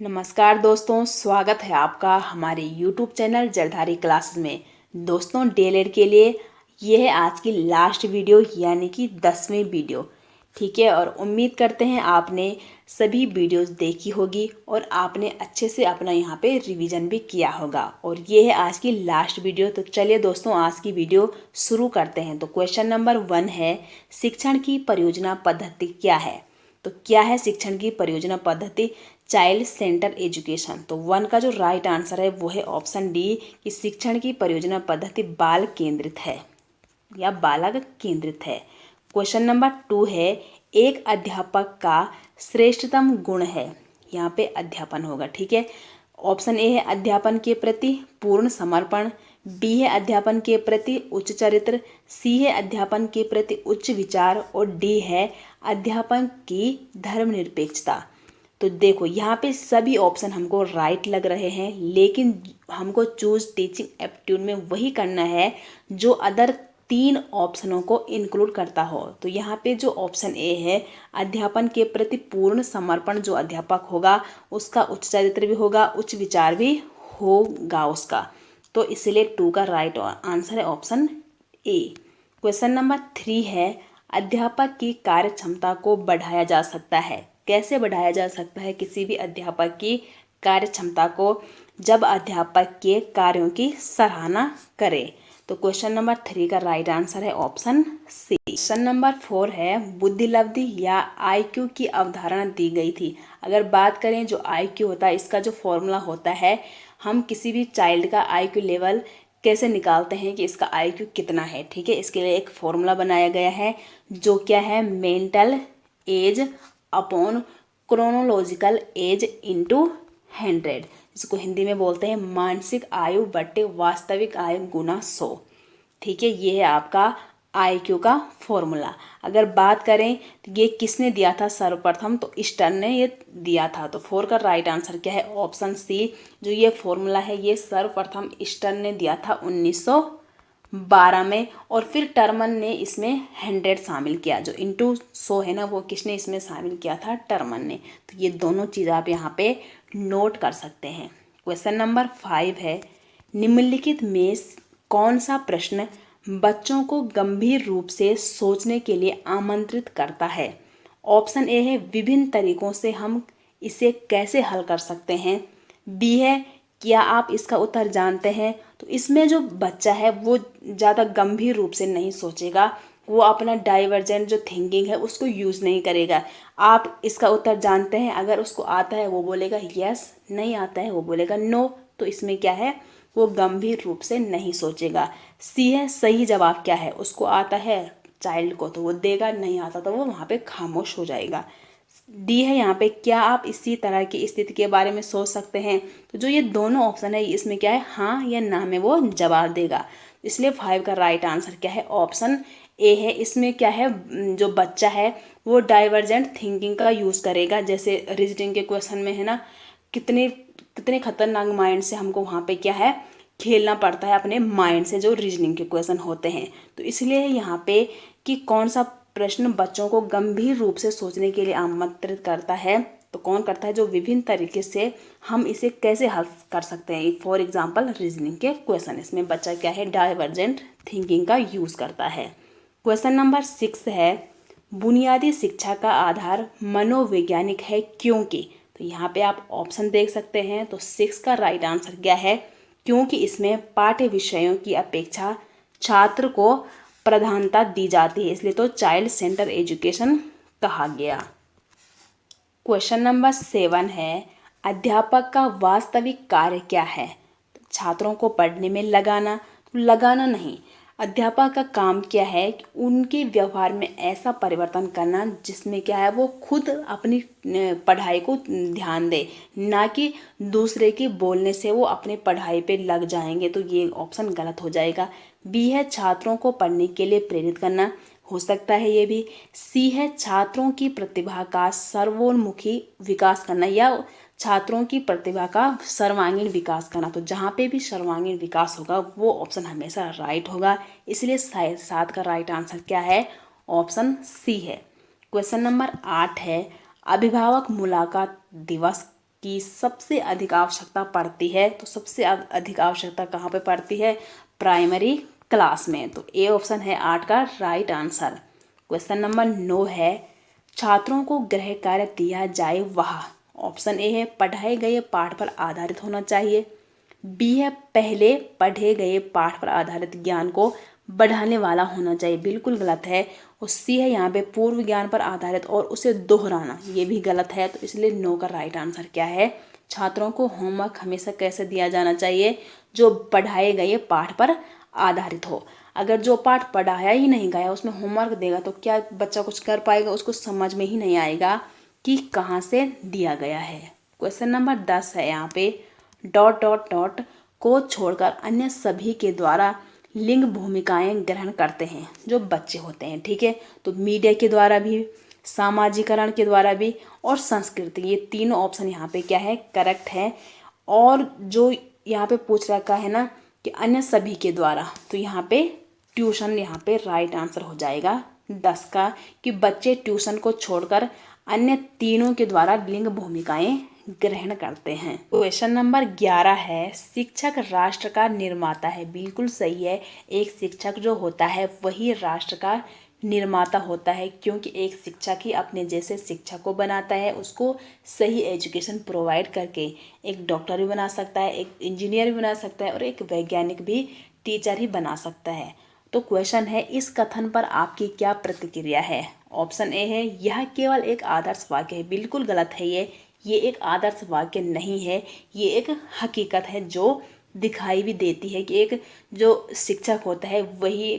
नमस्कार दोस्तों, स्वागत है आपका हमारे YouTube चैनल जलधारी क्लासेस में। दोस्तों, डीएलएड के लिए ये है आज की लास्ट वीडियो, यानी कि 10वीं वीडियो। ठीक है, और उम्मीद करते हैं आपने सभी वीडियोस देखी होगी और आपने अच्छे से अपना यहाँ पे रिवीजन भी किया होगा। और ये है आज की लास्ट वीडियो। तो चलिए दोस्तों, आज की वीडियो शुरू करते हैं। तो क्वेश्चन नंबर 1 है, शिक्षण की परियोजना पद्धति क्या है? तो क्या है शिक्षण की परियोजना पद्धति? Child centre education. तो 1 का जो राइट आंसर है वो है ऑप्शन डी, कि शिक्षण की परियोजना पद्धति बाल केंद्रित है या बालक केंद्रित है। क्वेश्चन नंबर 2 है, एक अध्यापक का श्रेष्ठतम गुण है। यहाँ पे अध्यापन होगा। ठीक है, ऑप्शन ए है अध्यापन के प्रति पूर्ण समर्पण, बी है अध्यापन के प्रति उच्च चरित्र, सी है अध्यापन के प्रति उच्च विचार और डी है अध्यापन की धर्मनिरपेक्षता। तो देखो, यहाँ पे सभी ऑप्शन हमको राइट लग रहे हैं, लेकिन हमको चूज टीचिंग एप्टीट्यूड में वही करना है जो अदर 3 ऑप्शनों को इंक्लूड करता हो। तो यहाँ पे जो ऑप्शन ए है, अध्यापन के प्रति पूर्ण समर्पण, जो अध्यापक होगा उसका उच्च चरित्र भी होगा, उच्च विचार भी होगा उसका। तो इसलिए 2 का राइट आंसर है ऑप्शन ए। क्वेश्चन नंबर 3 है, अध्यापक की कार्य क्षमता को बढ़ाया जा सकता है। कैसे बढ़ाया जा सकता है किसी भी अध्यापक की कार्य क्षमता को? जब अध्यापक के कार्यों की सराहना करे। तो क्वेश्चन नंबर 3 का राइट आंसर है ऑप्शन सी। क्वेश्चन नंबर 4 है, बुद्धिलब्धि या आईक्यू की अवधारणा दी गई थी। अगर बात करें जो आईक्यू होता है, इसका जो फॉर्मूला होता है, हम किसी भी चाइल्ड का आईक्यू लेवल कैसे निकालते हैं कि इसका आईक्यू कितना है। ठीक है, इसके लिए एक फॉर्मूला बनाया गया है, जो क्या है, mental as upon chronological age into 100, जिसको हिंदी में बोलते हैं मानसिक आयु बट्टे वास्तविक आयु गुना 100। ठीक है, ये है आपका आईक्यू का फॉर्मूला। अगर बात करें तो ये किसने दिया था सर्वप्रथम? तो स्टर्न ने ये दिया था। तो 4 का राइट आंसर क्या है? Option C. जो ये फॉर्मूला है ये सर्वप्रथम स्टर्न ने दिया था 1912 में, और फिर टर्मन ने इसमें 100 शामिल किया। जो इंटू 100 है ना, वो किसने इसमें शामिल किया था? टर्मन ने। तो ये दोनों चीज़ आप यहाँ पे नोट कर सकते हैं। क्वेश्चन नंबर 5 है, निम्नलिखित में कौन सा प्रश्न बच्चों को गंभीर रूप से सोचने के लिए आमंत्रित करता है? ऑप्शन ए है, विभिन्न तरीकों से हम इसे कैसे हल कर सकते हैं, बी है, क्या आप इसका उत्तर जानते हैं? तो इसमें जो बच्चा है वो ज़्यादा गंभीर रूप से नहीं सोचेगा, वो अपना डाइवर्जेंट जो थिंकिंग है उसको यूज़ नहीं करेगा। आप इसका उत्तर जानते हैं, अगर उसको आता है वो बोलेगा यस, नहीं आता है वो बोलेगा नो। तो इसमें क्या है, वो गंभीर रूप से नहीं सोचेगा। सी है, सही जवाब क्या है, उसको आता है चाइल्ड को तो वो देगा, नहीं आता तो वो वहाँ पे खामोश हो जाएगा। डी है यहाँ पे, क्या आप इसी तरह की स्थिति के बारे में सोच सकते हैं? तो जो ये दोनों ऑप्शन है इसमें क्या है, हाँ या ना में वो जवाब देगा। इसलिए 5 का राइट आंसर क्या है? ऑप्शन ए है। इसमें क्या है, जो बच्चा है वो डाइवर्जेंट थिंकिंग का यूज़ करेगा। जैसे रीजनिंग के क्वेश्चन में है ना, कितने कितने खतरनाक माइंड से हमको वहाँ पे क्या है, खेलना पड़ता है अपने माइंड से, जो रीजनिंग के क्वेश्चन होते हैं। तो इसलिए यहाँ पे कि कौन सा प्रश्न बच्चों को गंभीर रूप से सोचने के लिए आमंत्रित करता है, तो कौन करता है, जो विभिन्न तरीके से हम इसे कैसे हल कर सकते हैं। फॉर एग्जांपल रीजनिंग के क्वेश्चन, इसमें बच्चा क्या है, डाइवर्जेंट थिंकिंग का यूज़ करता है। क्वेश्चन नंबर 6 है, बुनियादी शिक्षा का आधार मनोवैज्ञानिक है क्योंकि? तो यहाँ पे आप ऑप्शन देख सकते हैं। तो 6 का राइट आंसर क्या है? क्योंकि इसमें पाठ्य विषयों की अपेक्षा छात्र को प्रधानता दी जाती है, इसलिए तो चाइल्ड सेंटर एजुकेशन कहा गया। क्वेश्चन नंबर 7 है, अध्यापक का वास्तविक कार्य क्या है? तो छात्रों को पढ़ने में लगाना? तो लगाना नहीं, अध्यापक का काम क्या है कि उनके व्यवहार में ऐसा परिवर्तन करना जिसमें क्या है, वो खुद अपनी पढ़ाई को ध्यान दे, ना कि दूसरे के बोलने से वो अपने पढ़ाई पे लग जाएंगे। तो ये ऑप्शन गलत हो जाएगा। बी है, छात्रों को पढ़ने के लिए प्रेरित करना, हो सकता है ये भी। सी है, छात्रों की प्रतिभा का सर्वोन्मुखी विकास करना, या छात्रों की प्रतिभा का सर्वांगीण विकास करना। तो जहाँ पे भी सर्वांगीण विकास होगा वो ऑप्शन हमेशा राइट होगा। इसलिए 7 का राइट आंसर क्या है? ऑप्शन सी है। क्वेश्चन नंबर 8 है, अभिभावक मुलाकात दिवस की सबसे अधिक आवश्यकता पड़ती है, तो सबसे अधिक आवश्यकता कहाँ पे पड़ती है? प्राइमरी क्लास में। तो ए ऑप्शन है 8 का राइट आंसर। क्वेश्चन नंबर 9 है, छात्रों को गृह कार्य दिया जाए वह। ऑप्शन ए है पढ़ाए गए पाठ पर आधारित होना चाहिए, बी है पहले पढ़े गए पाठ पर आधारित ज्ञान को बढ़ाने वाला होना चाहिए, बिल्कुल गलत है। और सी है यहाँ पे पूर्व ज्ञान पर आधारित और उसे दोहराना, ये भी गलत है। तो इसलिए नो का राइट आंसर क्या है? छात्रों को होमवर्क हमेशा कैसे दिया जाना चाहिए? जो पढ़ाए गए पाठ पर आधारित हो। अगर जो पाठ पढ़ाया ही नहीं गया उसमें होमवर्क देगा तो क्या बच्चा कुछ कर पाएगा? उसको समझ में ही नहीं आएगा कि कहाँ से दिया गया है। क्वेश्चन नंबर 10 है यहाँ पे, डॉट डॉट डॉट को छोड़कर अन्य सभी के द्वारा लिंग भूमिकाएं ग्रहण करते हैं जो बच्चे होते हैं। ठीक है, तो मीडिया के द्वारा भी, सामाजिकरण के द्वारा भी और संस्कृति, ये तीनों ऑप्शन यहाँ पे क्या है? करेक्ट है। और जो यहाँ पे पूछ रखा है ना कि अन्य सभी के द्वारा, तो यहाँ पे ट्यूशन यहाँ पे राइट आंसर हो जाएगा 10 का, कि बच्चे ट्यूशन को छोड़कर अन्य तीनों के द्वारा लिंग भूमिकाएं ग्रहण करते हैं। क्वेश्चन नंबर 11 है, शिक्षक राष्ट्र का निर्माता है। बिल्कुल सही है, एक शिक्षक जो होता है वही राष्ट्र का निर्माता होता है, क्योंकि एक शिक्षक ही अपने जैसे शिक्षक को बनाता है, उसको सही एजुकेशन प्रोवाइड करके एक डॉक्टर भी बना सकता है, एक इंजीनियर भी बना सकता है और एक वैज्ञानिक भी, टीचर ही बना सकता है। तो क्वेश्चन है, इस कथन पर आपकी क्या प्रतिक्रिया है? ऑप्शन ए है यह केवल एक आदर्श वाक्य है। बिल्कुल गलत है, ये एक आदर्श वाक्य नहीं है, ये एक हकीकत है जो दिखाई भी देती है कि एक जो शिक्षक होता है वही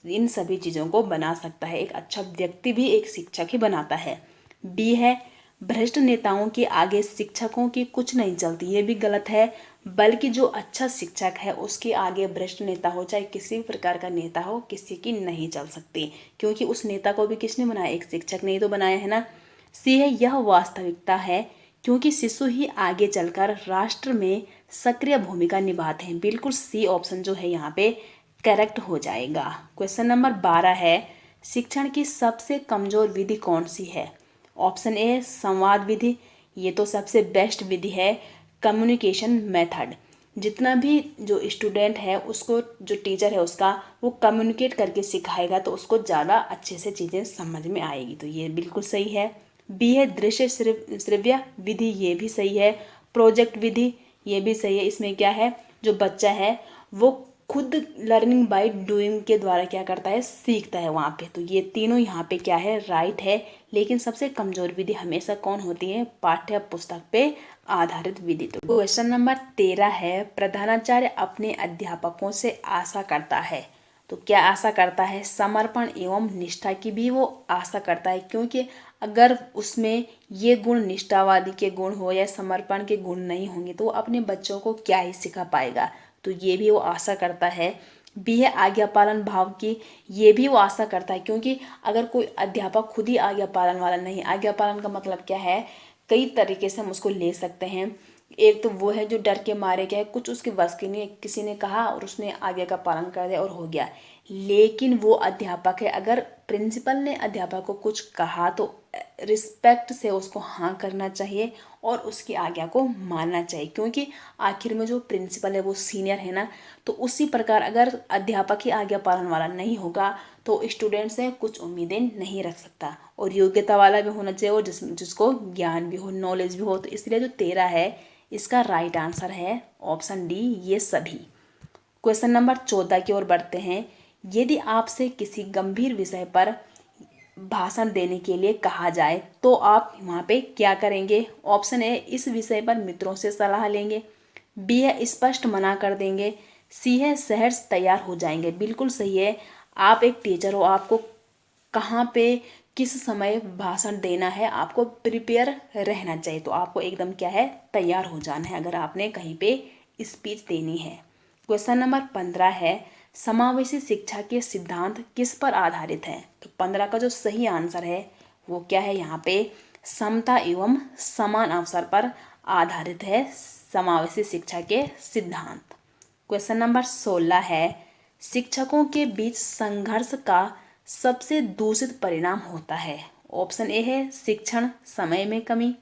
इन सभी चीज़ों को बना सकता है। एक अच्छा व्यक्ति भी एक शिक्षक ही बनाता है। बी है भ्रष्ट नेताओं के आगे शिक्षकों की कुछ नहीं चलती, ये भी गलत है, बल्कि जो अच्छा शिक्षक है उसके आगे भ्रष्ट नेता हो, चाहे किसी भी प्रकार का नेता हो, किसी की नहीं चल सकती, क्योंकि उस नेता को भी किसने बनाया? एक शिक्षक ने ही तो बनाया है ना। सी है यह वास्तविकता है क्योंकि शिशु ही आगे चलकर राष्ट्र में सक्रिय भूमिका निभाते हैं। बिल्कुल सी ऑप्शन जो है यहाँ पे करेक्ट हो जाएगा। क्वेश्चन नंबर 12 है, शिक्षण की सबसे कमजोर विधि कौन सी है? ऑप्शन ए संवाद विधि, ये तो सबसे बेस्ट विधि है। कम्युनिकेशन मेथड, जितना भी जो स्टूडेंट है उसको, जो टीचर है उसका, वो कम्युनिकेट करके सिखाएगा तो उसको ज़्यादा अच्छे से चीज़ें समझ में आएगी, तो ये बिल्कुल सही है। बी है दृश्य श्रव्य विधि, ये भी सही है। प्रोजेक्ट विधि, ये भी सही है। इसमें क्या है, जो बच्चा है वो खुद लर्निंग बाय डूइंग के द्वारा क्या करता है? सीखता है वहाँ पे। तो ये तीनों यहाँ पे क्या है? राइट है। लेकिन सबसे कमजोर विधि हमेशा कौन होती है? पाठ्य पुस्तक पे आधारित विधि। तो क्वेश्चन नंबर 13 है, प्रधानाचार्य अपने अध्यापकों से आशा करता है, तो क्या आशा करता है? समर्पण एवं निष्ठा की भी वो आशा करता है, क्योंकि अगर उसमें ये गुण, निष्ठावादी के गुण हो या समर्पण के गुण नहीं होंगे तो वो अपने बच्चों को क्या ही सिखा पाएगा, तो ये भी वो आशा करता है। बी है आज्ञा पालन भाव की, ये भी वो आशा करता है, क्योंकि अगर कोई अध्यापक खुद ही आज्ञा पालन वाला नहीं, आज्ञा पालन का मतलब क्या है? कई तरीके से हम उसको ले सकते हैं। एक तो वो है जो डर के मारे क्या है, कुछ उसके बस की नहीं, किसी ने कहा और उसने आज्ञा का पालन कर दिया और हो गया। लेकिन वो अध्यापक है, अगर प्रिंसिपल ने अध्यापक को कुछ कहा तो रिस्पेक्ट से उसको हाँ करना चाहिए और उसकी आज्ञा को मानना चाहिए, क्योंकि आखिर में जो प्रिंसिपल है वो सीनियर है ना। तो उसी प्रकार अगर अध्यापक ही आज्ञा पालन वाला नहीं होगा तो स्टूडेंट से कुछ उम्मीदें नहीं रख सकता, और योग्यता वाला भी होना चाहिए और जिसको ज्ञान भी हो, नॉलेज भी हो। तो इसलिए जो 13 है इसका राइट आंसर है ऑप्शन डी, ये सभी। क्वेश्चन नंबर 14 की ओर बढ़ते हैं, यदि आपसे किसी गंभीर विषय पर भाषण देने के लिए कहा जाए तो आप वहाँ पे क्या करेंगे? ऑप्शन ए इस विषय पर मित्रों से सलाह लेंगे, बी है स्पष्ट मना कर देंगे, सी है सहर्ष तैयार हो जाएंगे। बिल्कुल सही है, आप एक टीचर हो, आपको कहाँ पे किस समय भाषण देना है आपको प्रिपेयर रहना चाहिए, तो आपको एकदम क्या है? तैयार हो जाना है अगर आपने कहीं पे स्पीच देनी है। क्वेश्चन नंबर 15 है, समावेशी शिक्षा के सिद्धांत किस पर आधारित है? तो 15 का जो सही आंसर है वो क्या है? यहाँ पे समता एवं समान अवसर पर आधारित है समावेशी शिक्षा के सिद्धांत। क्वेश्चन नंबर 16 है, शिक्षकों के बीच संघर्ष का सबसे दूषित परिणाम होता है। ऑप्शन ए है शिक्षण समय में कमी,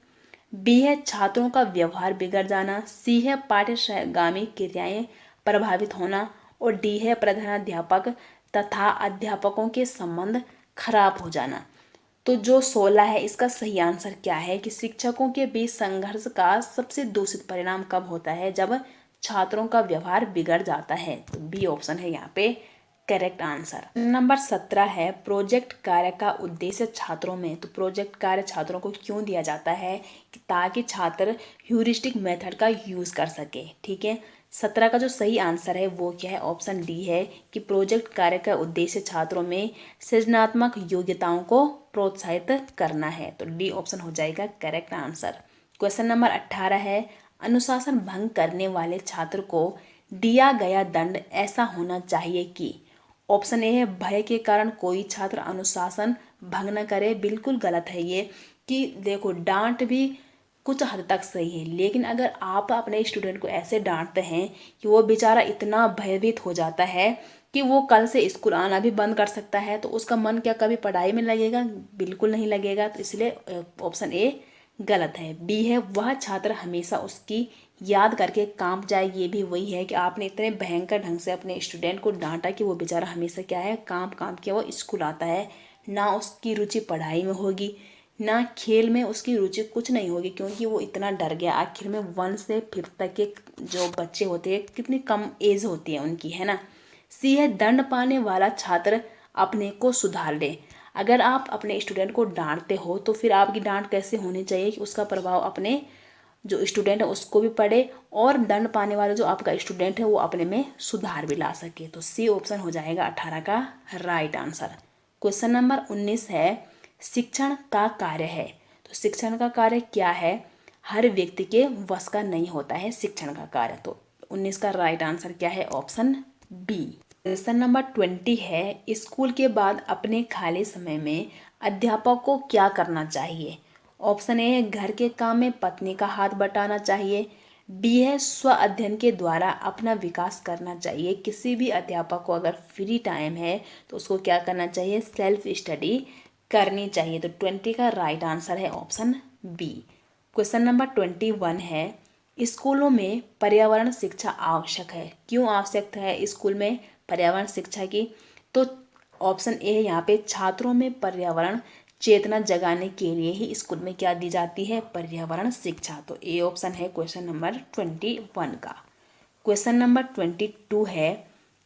बी है छात्रों का व्यवहार बिगड़ जाना, सी है पाठ्यगामी क्रियाएं प्रभावित होना और डी है प्रधानाध्यापक तथा अध्यापकों के संबंध खराब हो जाना। तो जो 16 है इसका सही आंसर क्या है कि शिक्षकों के बीच संघर्ष का सबसे दूषित परिणाम कब होता है, जब छात्रों का व्यवहार बिगड़ जाता है। तो बी ऑप्शन है यहाँ पे करेक्ट आंसर। नंबर 17 है प्रोजेक्ट कार्य का उद्देश्य छात्रों में। तो प्रोजेक्ट कार्य छात्रों को क्यों दिया जाता है कि ताकि छात्र ह्यूरिस्टिक मेथड का यूज कर सके। ठीक है, 17 का जो सही आंसर है वो क्या है, ऑप्शन डी है कि प्रोजेक्ट कार्य का उद्देश्य छात्रों में सृजनात्मक योग्यताओं को प्रोत्साहित करना है। तो डी ऑप्शन हो जाएगा करेक्ट आंसर। क्वेश्चन नंबर 18 है अनुशासन भंग करने वाले छात्र को दिया गया दंड ऐसा होना चाहिए कि। ऑप्शन ए है भय के कारण कोई छात्र अनुशासन भंग न करे। बिल्कुल गलत है ये, कि देखो डांट भी कुछ हद तक सही है, लेकिन अगर आप अपने स्टूडेंट को ऐसे डांटते हैं कि वो बेचारा इतना भयभीत हो जाता है कि वो कल से स्कूल आना भी बंद कर सकता है, तो उसका मन क्या कभी पढ़ाई में लगेगा? बिल्कुल नहीं लगेगा। तो इसलिए ऑप्शन ए गलत है। बी है वह छात्र हमेशा उसकी याद करके कांप जाए। ये भी वही है कि आपने इतने भयंकर ढंग से अपने स्टूडेंट को डांटा कि वो बेचारा हमेशा क्या है कांप कांप के वो स्कूल आता है। ना उसकी रुचि पढ़ाई में होगी, ना खेल में उसकी रुचि कुछ नहीं होगी, क्योंकि वो इतना डर गया। आखिर में 1 से 5 तक के जो बच्चे होते हैं कितनी कम एज होती है उनकी, है ना। सी है दंड पाने वाला छात्र अपने को सुधार ले। अगर आप अपने स्टूडेंट को डांटते हो तो फिर आपकी डांट कैसे होनी चाहिए कि उसका प्रभाव अपने जो स्टूडेंट है उसको भी पढ़े और दंड पाने वाला जो आपका स्टूडेंट है वो अपने में सुधार भी ला सके। तो सी ऑप्शन हो जाएगा 18 का राइट आंसर। क्वेश्चन नंबर 19 है शिक्षण का कार्य है। तो शिक्षण का कार्य क्या है? हर व्यक्ति के वश का नहीं होता है शिक्षण का कार्य। तो 19 का राइट आंसर क्या है? Option B. क्वेश्चन नंबर 20 है स्कूल के बाद अपने खाली समय में अध्यापक को क्या करना चाहिए। ऑप्शन ए है घर के काम में पत्नी का हाथ बटाना चाहिए। बी है स्व अध्ययन के द्वारा अपना विकास करना चाहिए। किसी भी अध्यापक को अगर फ्री टाइम है तो उसको क्या करना चाहिए? सेल्फ स्टडी करनी चाहिए। तो 20 का राइट आंसर है ऑप्शन बी। क्वेश्चन नंबर 21 है स्कूलों में पर्यावरण शिक्षा आवश्यक है। क्यों आवश्यक है स्कूल में पर्यावरण शिक्षा की? तो ऑप्शन ए है यहाँ पे छात्रों में पर्यावरण चेतना जगाने के लिए ही स्कूल में क्या दी जाती है? पर्यावरण शिक्षा। तो ए ऑप्शन है क्वेश्चन नंबर 21 का। क्वेश्चन नंबर 22 है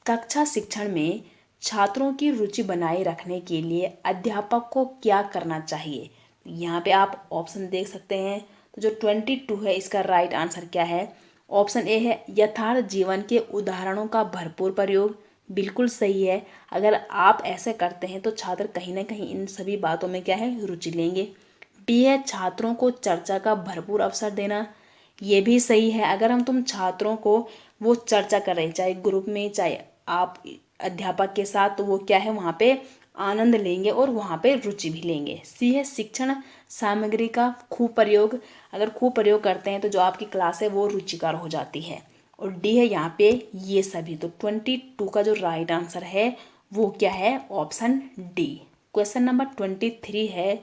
कक्षा शिक्षण में छात्रों की रुचि बनाए रखने के लिए अध्यापक को क्या करना चाहिए। यहाँ पे आप ऑप्शन देख सकते हैं। तो जो 22 है इसका राइट आंसर क्या है? ऑप्शन ए है यथार्थ जीवन के उदाहरणों का भरपूर प्रयोग। बिल्कुल सही है। अगर आप ऐसे करते हैं तो छात्र कहीं ना कहीं इन सभी बातों में क्या है? रुचि लेंगे। बी है छात्रों को चर्चा का भरपूर अवसर देना। ये भी सही है। अगर तुम छात्रों को वो चर्चा कर रहे हैं चाहे ग्रुप में चाहे आप अध्यापक के साथ, तो वो क्या है वहाँ पे आनंद लेंगे और वहाँ पे रुचि भी लेंगे। सी है शिक्षण सामग्री का खूब प्रयोग। अगर खूब प्रयोग करते हैं तो जो आपकी क्लास है वो रुचिकर हो जाती है। और डी है यहाँ पे ये सभी। तो 22 का जो राइट आंसर है वो क्या है? Option D. क्वेश्चन नंबर 23 है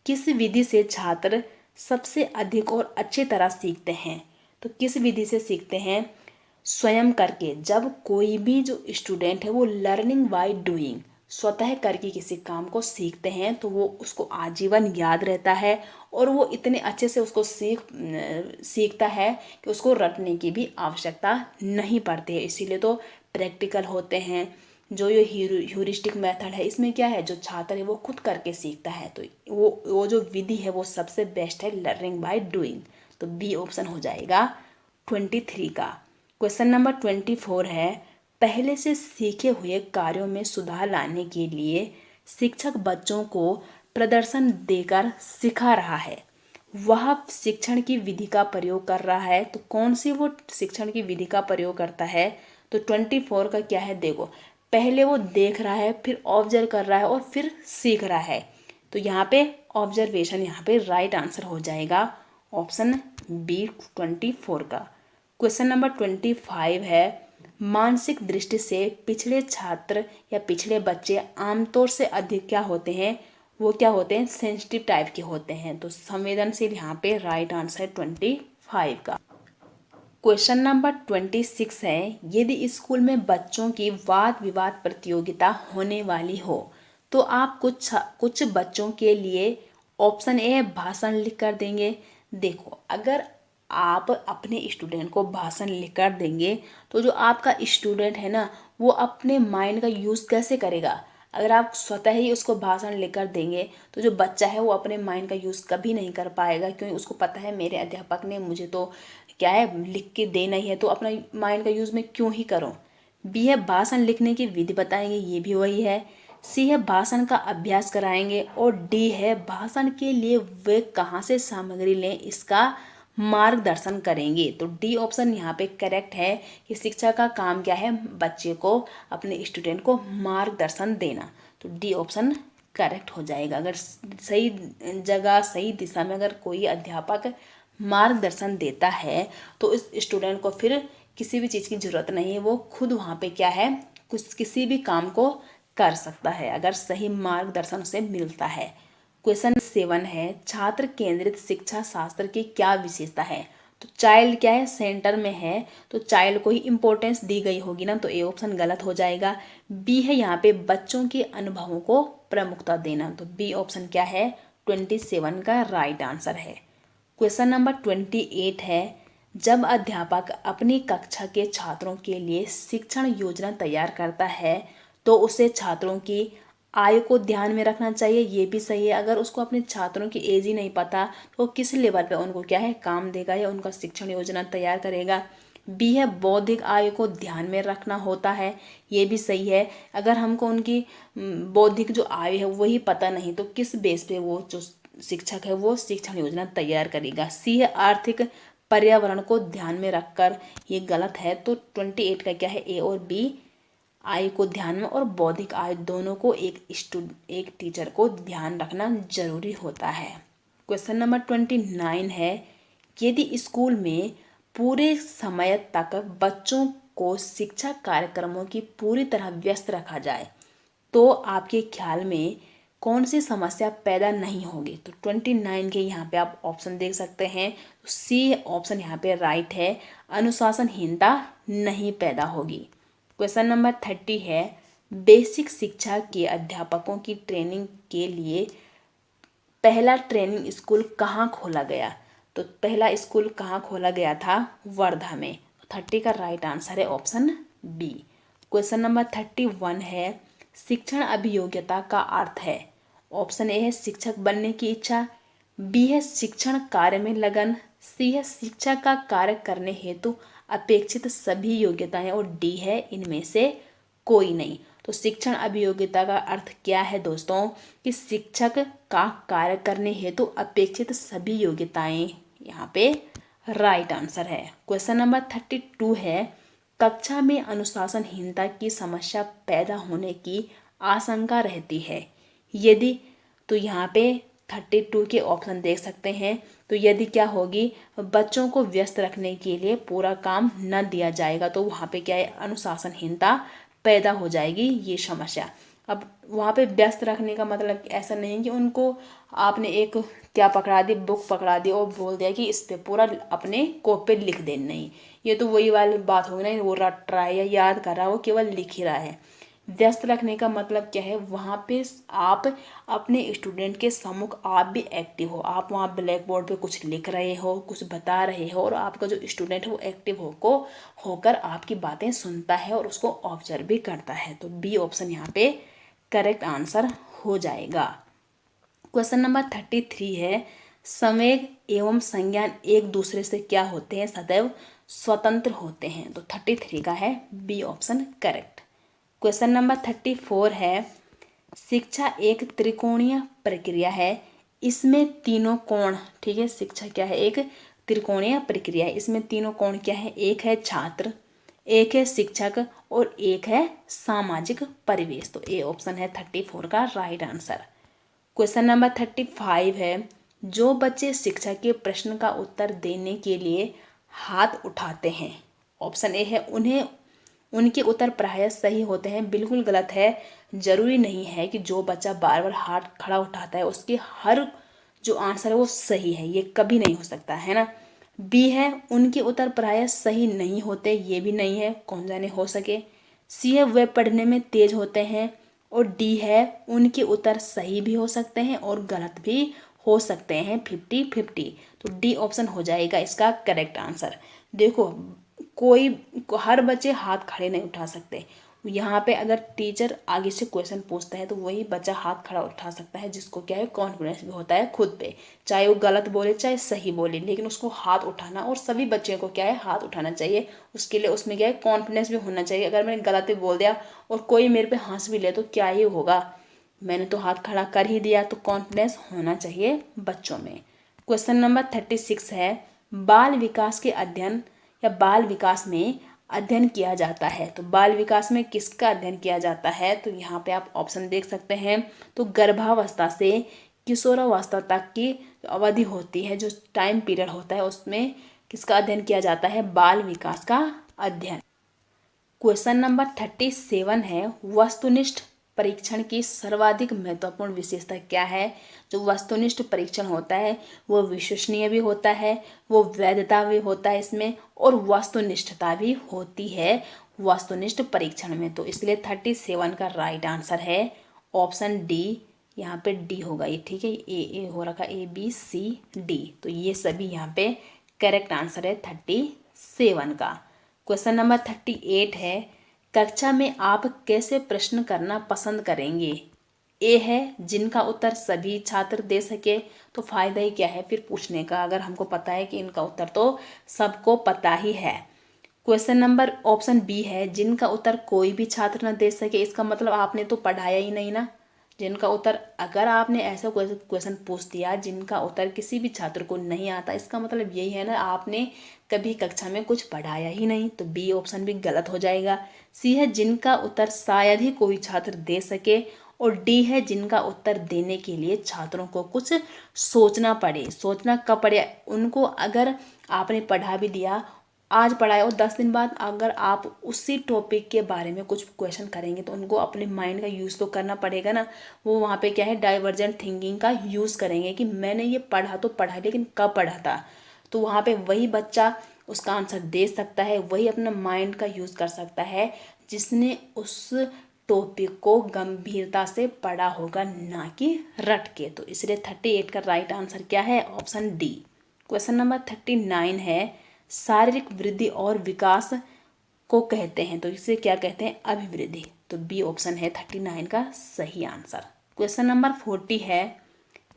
किस विधि से छात्र सबसे अधिक और अच्छी तरह सीखते हैं। तो किस विधि से सीखते हैं? स्वयं करके। जब कोई भी जो स्टूडेंट है वो लर्निंग बाय डूइंग स्वतः करके किसी काम को सीखते हैं तो वो उसको आजीवन याद रहता है और वो इतने अच्छे से उसको सीखता है कि उसको रटने की भी आवश्यकता नहीं पड़ती है। इसीलिए तो प्रैक्टिकल होते हैं। जो ये ह्यूरिस्टिक मेथड है इसमें क्या है, जो छात्र है वो खुद करके सीखता है। तो वो जो विधि है वो सबसे बेस्ट है लर्निंग बाय डूइंग। तो बी ऑप्शन हो जाएगा 23 का। क्वेश्चन नंबर 24 है पहले से सीखे हुए कार्यों में सुधार लाने के लिए शिक्षक बच्चों को प्रदर्शन देकर सिखा रहा है। वह शिक्षण की विधि का प्रयोग कर रहा है। तो कौन सी वो शिक्षण की विधि का प्रयोग करता है? तो 24 का क्या है? देखो पहले वो देख रहा है, फिर ऑब्जर्व कर रहा है और फिर सीख रहा है। तो यहाँ पे ऑब्जर्वेशन यहाँ पे राइट आंसर हो जाएगा ऑप्शन बी 24 का। क्वेश्चन नंबर 25 है मानसिक दृष्टि से पिछड़े छात्र या पिछड़े बच्चे आमतौर से अधिक क्या होते हैं? वो क्या होते हैं, सेंसिटिव टाइप के होते हैं। तो संवेदनशील यहाँ पे राइट आंसर 25 का। क्वेश्चन नंबर 26 है, यदि स्कूल में बच्चों की वाद विवाद प्रतियोगिता होने वाली हो तो आप कुछ बच्चों के लिए ऑप्शन ए भाषण लिख कर देंगे। देखो, अगर आप अपने स्टूडेंट को भाषण लिख कर देंगे तो जो आपका स्टूडेंट है ना, वो अपने माइंड का यूज़ कैसे करेगा। अगर आप स्वतः ही उसको भाषण लेकर देंगे तो जो बच्चा है वो अपने माइंड का यूज़ कभी नहीं कर पाएगा, क्योंकि उसको पता है मेरे अध्यापक ने मुझे तो क्या है लिख के देना ही है, तो अपना माइंड का यूज़ मैं क्यों ही करूं। बी है भाषण लिखने की विधि बताएंगे, ये भी वही है। सी है भाषण का अभ्यास कराएंगे। और डी है भाषण के लिए वे कहाँ से सामग्री लें, इसका मार्गदर्शन करेंगे। तो डी ऑप्शन यहाँ पे करेक्ट है कि शिक्षक का काम क्या है, बच्चे को, अपने स्टूडेंट को मार्गदर्शन देना। तो डी ऑप्शन करेक्ट हो जाएगा। अगर सही जगह सही दिशा में अगर कोई अध्यापक मार्गदर्शन देता है तो इस स्टूडेंट को फिर किसी भी चीज़ की ज़रूरत नहीं है, वो खुद वहाँ पे क्या है, कुछ किसी भी काम को कर सकता है अगर सही मार्गदर्शन उसे मिलता है। क्वेश्चन 7 है, छात्र केंद्रित शिक्षा शास्त्र की क्या विशेषता है। तो चाइल्ड क्या है, सेंटर में है, तो चाइल्ड को ही इंपॉर्टेंस दी गई होगी ना, तो ए ऑप्शन गलत हो जाएगा। बी है यहाँ पे बच्चों के अनुभवों को प्रमुखता देना, तो बी ऑप्शन क्या है, 27 का राइट आंसर है। क्वेश्चन नंबर 28 है, जब अध्यापक अपनी कक्षा के छात्रों के लिए शिक्षण योजना तैयार करता है तो उसे छात्रों की आयु को ध्यान में रखना चाहिए, ये भी सही है। अगर उसको अपने छात्रों की एज ही नहीं पता तो किस लेवल पे उनको क्या है काम देगा या उनका शिक्षण योजना तैयार करेगा। बी है बौद्धिक आयु को ध्यान में रखना होता है, ये भी सही है। अगर हमको उनकी बौद्धिक जो आयु है वही पता नहीं तो किस बेस पे वो जो शिक्षक है वो शिक्षण योजना तैयार करेगा। सी है आर्थिक पर्यावरण को ध्यान में रखकर, ये गलत है। तो 28 का क्या है, ए और बी, आयु को ध्यान में और बौद्धिक आयु दोनों को एक टीचर को ध्यान रखना जरूरी होता है। क्वेश्चन नंबर 29 है, यदि स्कूल में पूरे समय तक बच्चों को शिक्षा कार्यक्रमों की पूरी तरह व्यस्त रखा जाए तो आपके ख्याल में कौन सी समस्या पैदा नहीं होगी। तो 29 के यहाँ पे आप ऑप्शन देख सकते हैं, तो सी ऑप्शन यहाँ पे राइट है, अनुशासनहीनता नहीं पैदा होगी। क्वेश्चन नंबर 30 है, बेसिक शिक्षा के अध्यापकों की ट्रेनिंग के लिए पहला ट्रेनिंग स्कूल कहाँ खोला गया। तो पहला स्कूल कहाँ खोला गया था, वर्धा में। 30 का राइट आंसर है ऑप्शन बी। क्वेश्चन नंबर 31 है, शिक्षण अभियोग्यता का अर्थ है। ऑप्शन ए है शिक्षक बनने की इच्छा, बी है शिक्षण कार्य में लगन, सी है शिक्षा का कार्य करने हेतु अपेक्षित सभी योग्यताएं और डी है इनमें से कोई नहीं। तो शिक्षण अभियोग्यता का अर्थ क्या है दोस्तों, कि शिक्षक का कार्य करने हेतु अपेक्षित सभी योग्यताएं, यहाँ पे राइट आंसर है। क्वेश्चन नंबर 32 है, कक्षा में अनुशासनहीनता की समस्या पैदा होने की आशंका रहती है यदि, तो यहाँ पे 32 के ऑप्शन देख सकते हैं। तो यदि क्या होगी, बच्चों को व्यस्त रखने के लिए पूरा काम न दिया जाएगा तो वहाँ पे क्या है, अनुशासनहीनता पैदा हो जाएगी, ये समस्या। अब वहाँ पे व्यस्त रखने का मतलब ऐसा नहीं कि उनको आपने एक क्या पकड़ा दी, बुक पकड़ा दी और बोल दिया कि इस पे पूरा अपने कॉपी पे लिख देना, नहीं, ये तो वही वाली बात होगी ना, वो रट रहा है या याद कर रहा है, वो केवल लिख ही रहा है। व्यस्त रखने का मतलब क्या है, वहाँ पे आप अपने स्टूडेंट के सम्मुख आप भी एक्टिव हो, आप वहाँ ब्लैक बोर्ड पे कुछ लिख रहे हो, कुछ बता रहे हो और आपका जो स्टूडेंट है वो एक्टिव होकर आपकी बातें सुनता है और उसको ऑब्जर्व भी करता है। तो बी ऑप्शन यहाँ पे करेक्ट आंसर हो जाएगा। क्वेश्चन नंबर 33 है, संवेग एवं संज्ञान एक दूसरे से क्या होते हैं, सदैव स्वतंत्र होते हैं। तो 33 का है B option correct. Question number 34 है, शिक्षा एक त्रिकोणीय प्रक्रिया है, इसमें तीनों कोण, ठीक है, शिक्षा क्या है, एक त्रिकोणीय प्रक्रिया है, इसमें तीनों कोण क्या है, एक है छात्र, एक है शिक्षक और एक है सामाजिक परिवेश। तो ए ऑप्शन है 34 का राइट आंसर। क्वेश्चन नंबर 35 है, जो बच्चे शिक्षक के प्रश्न का उत्तर देने के लिए हाथ उठाते हैं, ऑप्शन ए है उन्हें उनके उत्तर प्रायः सही होते हैं। बिल्कुल गलत है। जरूरी नहीं है कि जो बच्चा बार बार हाथ खड़ा उठाता है उसके हर जो आंसर है वो सही है, ये कभी नहीं हो सकता है ना। बी है उनके उत्तर प्रायः सही नहीं होते, ये भी नहीं है, कौन जाने हो सके। सी है वे पढ़ने में तेज होते हैं। और डी है उनके उत्तर सही भी हो सकते हैं और गलत भी हो सकते हैं, 50-50। तो डी ऑप्शन हो जाएगा इसका करेक्ट आंसर। देखो कोई हर बच्चे हाथ खड़े नहीं उठा सकते। यहाँ पे अगर टीचर आगे से क्वेश्चन पूछता है तो वही बच्चा हाथ खड़ा उठा सकता है जिसको क्या है कॉन्फिडेंस भी होता है खुद पे, चाहे वो गलत बोले चाहे सही बोले, लेकिन उसको हाथ उठाना, और सभी बच्चों को क्या है हाथ उठाना चाहिए। उसके लिए उसमें क्या है कॉन्फिडेंस भी होना चाहिए। अगर मैंने गलत भी बोल दिया और कोई मेरे पे हंस भी ले तो क्या ही होगा, मैंने तो हाथ खड़ा कर ही दिया। तो कॉन्फिडेंस होना चाहिए बच्चों में। क्वेश्चन नंबर 36 है, बाल विकास के अध्ययन या बाल विकास में अध्ययन किया जाता है। तो बाल विकास में किसका अध्ययन किया जाता है, तो यहाँ पे आप ऑप्शन देख सकते हैं। तो गर्भावस्था से किशोरावस्था तक की अवधि होती है, जो टाइम पीरियड होता है, उसमें किसका अध्ययन किया जाता है, बाल विकास का अध्ययन। क्वेश्चन नंबर 37 है, वस्तुनिष्ठ परीक्षण की सर्वाधिक महत्वपूर्ण विशेषता क्या है। जो वस्तुनिष्ठ परीक्षण होता है वो विश्वसनीय भी होता है, वो वैधता भी होता है इसमें, और वस्तुनिष्ठता भी होती है वस्तुनिष्ठ परीक्षण में। तो इसलिए 37 का राइट आंसर है ऑप्शन डी। यहाँ पे डी होगा ये, ठीक है, ए हो रखा, ABCD, तो ये सभी यहाँ पे करेक्ट आंसर है 37 का। क्वेश्चन नंबर 38 है, कक्षा में आप कैसे प्रश्न करना पसंद करेंगे। ए है जिनका उत्तर सभी छात्र दे सके, तो फायदा ही क्या है फिर पूछने का, अगर हमको पता है कि इनका उत्तर तो सबको पता ही है। क्वेश्चन नंबर ऑप्शन बी है, जिनका उत्तर कोई भी छात्र न दे सके, इसका मतलब आपने तो पढ़ाया ही नहीं ना। जिनका उत्तर, अगर आपने ऐसा क्वेश्चन पूछ दिया जिनका उत्तर किसी भी छात्र को नहीं आता, इसका मतलब यही है ना आपने कभी कक्षा में कुछ पढ़ाया ही नहीं, तो बी ऑप्शन भी गलत हो जाएगा। सी है जिनका उत्तर शायद ही कोई छात्र दे सके, और डी है जिनका उत्तर देने के लिए छात्रों को कुछ सोचना पड़े। सोचना कब पड़े, उनको अगर आपने पढ़ा भी दिया, आज पढ़ाए और 10 दिन बाद अगर आप उसी टॉपिक के बारे में कुछ क्वेश्चन करेंगे तो उनको अपने माइंड का यूज़ तो करना पड़ेगा ना। वो वहाँ पे क्या है डाइवर्जेंट थिंकिंग का यूज़ करेंगे कि मैंने ये पढ़ा तो पढ़ा लेकिन कब पढ़ा था। तो वहाँ पे वही बच्चा उसका आंसर दे सकता है, वही अपना माइंड का यूज़ कर सकता है जिसने उस टॉपिक को गंभीरता से पढ़ा होगा, ना कि रट के। तो इसलिए 38 का राइट आंसर क्या है, ऑप्शन डी। क्वेश्चन नंबर 39 है, शारीरिक वृद्धि और विकास को कहते हैं, तो इसे क्या कहते हैं, अभिवृद्धि। तो बी ऑप्शन है 39 का सही आंसर। क्वेश्चन नंबर 40 है,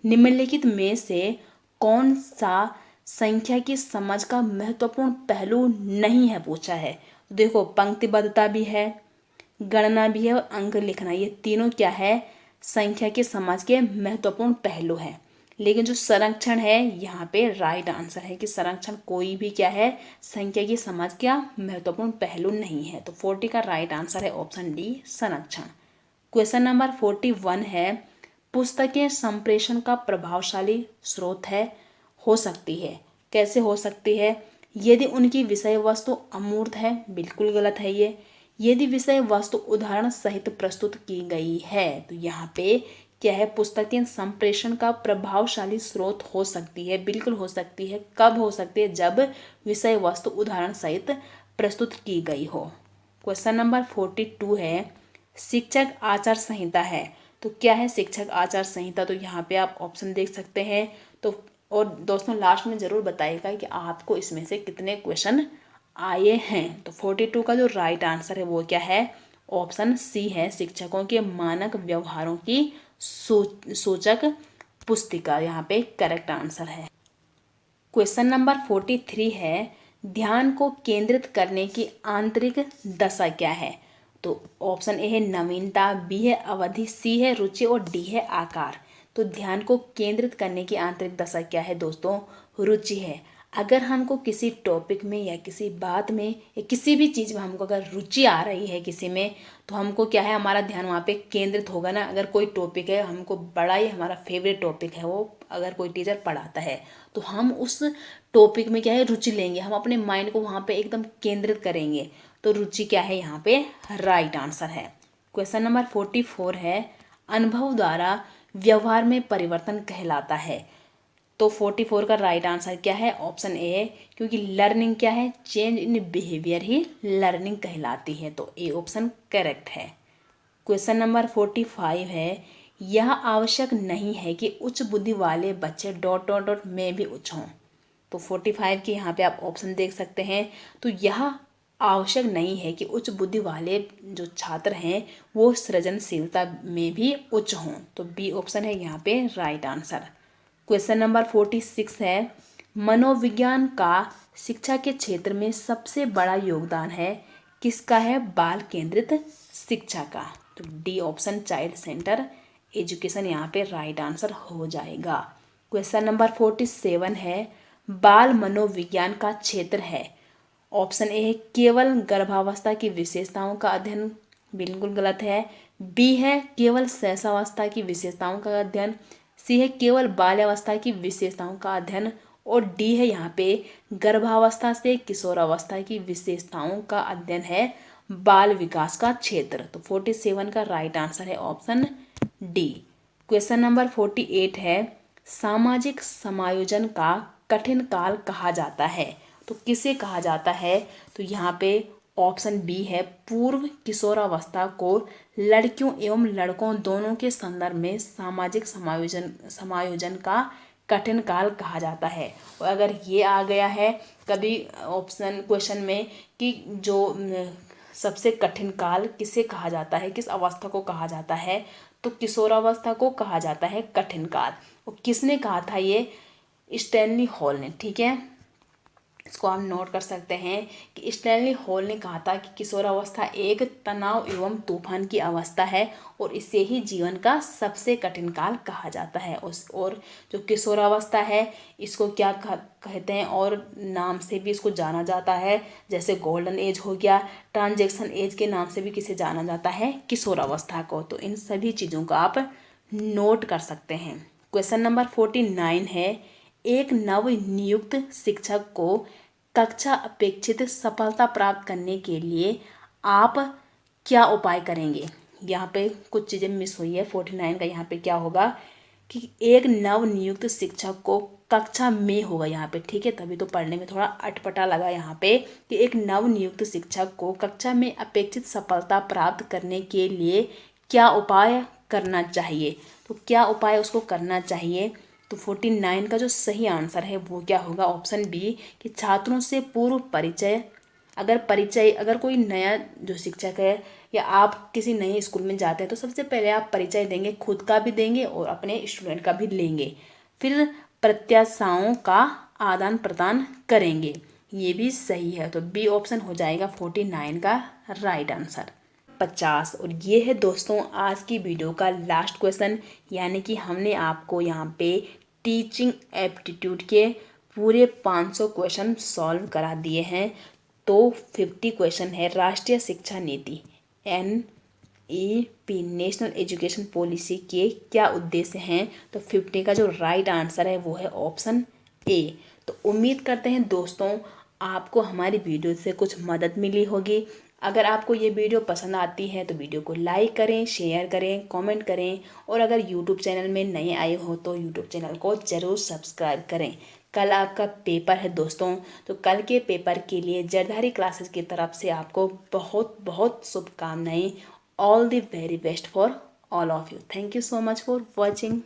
निम्नलिखित में से कौन सा संख्या की समझ का महत्वपूर्ण पहलू नहीं है, पूछा है। तो देखो पंक्तिबद्धता भी है, गणना भी है और अंक लिखना, ये तीनों क्या है संख्या की समझ के महत्वपूर्ण पहलू हैं। लेकिन जो संरक्षण है यहाँ पे राइट आंसर है कि संरक्षण कोई भी क्या है संख्या की समझ का महत्वपूर्ण पहलू नहीं है। तो 40 का राइट आंसर है ऑप्शन डी संरक्षण। क्वेश्चन नंबर 41 है, पुस्तकें संप्रेषण का प्रभावशाली स्रोत है, हो सकती है। कैसे हो सकती है, यदि उनकी विषय वस्तु अमूर्त है, बिल्कुल गलत है ये। यदि विषय वस्तु उदाहरण सहित प्रस्तुत की गई है, तो यहाँ पे क्या है पुस्तकें संप्रेषण का प्रभावशाली स्रोत हो सकती है, बिल्कुल हो सकती है। कब हो सकती है, जब विषय वस्तु उदाहरण सहित प्रस्तुत की गई हो। क्वेश्चन नंबर 42 है, शिक्षक आचार संहिता है, तो क्या है शिक्षक आचार संहिता, तो यहाँ पे आप ऑप्शन देख सकते हैं। तो और दोस्तों लास्ट में ज़रूर बताइएगा कि आपको इसमें से कितने क्वेश्चन आए हैं। तो 42 का जो राइट आंसर है वो क्या है, ऑप्शन सी है, शिक्षकों के मानक व्यवहारों की सूचक पुस्तिका यहाँ पे करेक्ट आंसर है। क्वेश्चन नंबर 43 है, ध्यान को केंद्रित करने की आंतरिक दशा क्या है। तो ऑप्शन ए है नवीनता, बी है अवधि, सी है रुचि और डी है आकार। तो ध्यान को केंद्रित करने की आंतरिक दशा क्या है दोस्तों, रुचि है। अगर हमको किसी टॉपिक में या किसी बात में या किसी भी चीज़ में हमको अगर रुचि आ रही है किसी में, तो हमको क्या है, हमारा ध्यान वहाँ पे केंद्रित होगा ना। अगर कोई टॉपिक है हमको बड़ा ही हमारा फेवरेट टॉपिक है वो, अगर कोई टीचर पढ़ाता है तो हम उस टॉपिक में क्या है रुचि लेंगे, हम अपने माइंड को वहाँ पे एकदम केंद्रित करेंगे। तो रुचि क्या है यहाँ पे राइट आंसर है। क्वेश्चन नंबर 44 है, अनुभव द्वारा व्यवहार में परिवर्तन कहलाता है। तो 44 का राइट आंसर क्या है, ऑप्शन ए है, क्योंकि लर्निंग क्या है, change in behaviour he learning कहलाती है। तो ए ऑप्शन करेक्ट है। क्वेश्चन नंबर 45 है, यह आवश्यक नहीं है कि उच्च बुद्धि वाले बच्चे डॉट डॉट डॉट में भी उच्च हों। तो 45 के यहाँ पे आप ऑप्शन देख सकते हैं। तो यह आवश्यक नहीं है कि उच्च बुद्धि वाले जो छात्र हैं वो सृजनशीलता में भी उच्च हों। तो बी ऑप्शन है यहाँ पे राइट आंसर। क्वेश्चन नंबर 46 है, मनोविज्ञान का शिक्षा के क्षेत्र में सबसे बड़ा योगदान है किसका है, बाल केंद्रित शिक्षा का। तो D option child centre education यहाँ पे राइट आंसर हो जाएगा। क्वेश्चन नंबर 47 है, बाल मनोविज्ञान का क्षेत्र है। ऑप्शन ए है केवल गर्भावस्था की विशेषताओं का अध्ययन, बिल्कुल गलत है। बी है केवल शैशवावस्था की विशेषताओं का अध्ययन। सी है केवल बाल्यावस्था की विशेषताओं का अध्ययन। और डी है यहाँ पे गर्भावस्था से किशोरावस्था की विशेषताओं का अध्ययन है बाल विकास का क्षेत्र। तो 47 का राइट आंसर है ऑप्शन डी। क्वेश्चन नंबर 48 है, सामाजिक समायोजन का कठिन काल कहा जाता है। तो किसे कहा जाता है, तो यहाँ पे ऑप्शन बी है, पूर्व किशोरावस्था को लड़कियों एवं लड़कों दोनों के संदर्भ में सामाजिक समायोजन का कठिन काल कहा जाता है। और अगर ये आ गया है कभी ऑप्शन क्वेश्चन में कि जो सबसे कठिन काल किसे कहा जाता है, किस अवस्था को कहा जाता है, तो किशोरावस्था को कहा जाता है कठिन काल। और किसने कहा था ये, स्टैनली हॉल ने। ठीक है, इसको आप नोट कर सकते हैं कि स्टैनली हॉल ने कहा था कि किशोरावस्था एक तनाव एवं तूफान की अवस्था है और इसे ही जीवन का सबसे कठिन काल कहा जाता है। और जो किशोरावस्था है इसको क्या कहते हैं, और नाम से भी इसको जाना जाता है, जैसे गोल्डन एज हो गया, ट्रांजेक्शन एज के नाम से भी किसे जाना जाता है, किशोरावस्था को। तो इन सभी चीज़ों को आप नोट कर सकते हैं। क्वेश्चन नंबर 49 है, एक नव नियुक्त शिक्षक को कक्षा अपेक्षित सफलता प्राप्त करने के लिए आप क्या उपाय करेंगे। यहाँ पे कुछ चीज़ें मिस हुई है। 49 का यहाँ पे क्या होगा कि एक नव नियुक्त शिक्षक को कक्षा में होगा यहाँ पे। ठीक है, तभी तो पढ़ने में थोड़ा अटपटा लगा यहाँ पे कि एक नव नियुक्त शिक्षक को कक्षा में अपेक्षित सफलता प्राप्त करने के लिए क्या उपाय करना चाहिए। तो क्या उपाय उसको करना चाहिए, तो 49 का जो सही आंसर है वो क्या होगा, ऑप्शन बी, कि छात्रों से पूर्व परिचय। अगर कोई नया जो शिक्षक है या आप किसी नए स्कूल में जाते हैं तो सबसे पहले आप परिचय देंगे, खुद का भी देंगे और अपने स्टूडेंट का भी लेंगे, फिर प्रत्याशाओं का आदान प्रदान करेंगे। ये भी सही है, तो बी ऑप्शन हो जाएगा 49 का राइट आंसर। 50 और ये है दोस्तों आज की वीडियो का लास्ट क्वेश्चन, यानी कि हमने आपको यहाँ पे टीचिंग एप्टीट्यूड के पूरे 500 क्वेश्चन सॉल्व करा दिए हैं। तो 50 क्वेश्चन है, राष्ट्रीय शिक्षा नीति NEP नेशनल एजुकेशन पॉलिसी के क्या उद्देश्य हैं। तो 50 का जो राइट आंसर है वो है ऑप्शन ए। तो उम्मीद करते हैं दोस्तों आपको हमारी वीडियो से कुछ मदद मिली होगी। अगर आपको ये वीडियो पसंद आती है तो वीडियो को लाइक करें, शेयर करें, कमेंट करें, और अगर यूट्यूब चैनल में नए आए हो तो यूट्यूब चैनल को ज़रूर सब्सक्राइब करें। कल आपका पेपर है दोस्तों, तो कल के पेपर के लिए जरधारी क्लासेस की तरफ से आपको बहुत बहुत शुभकामनाएं। All the very best for all of you. Thank you so much for watching.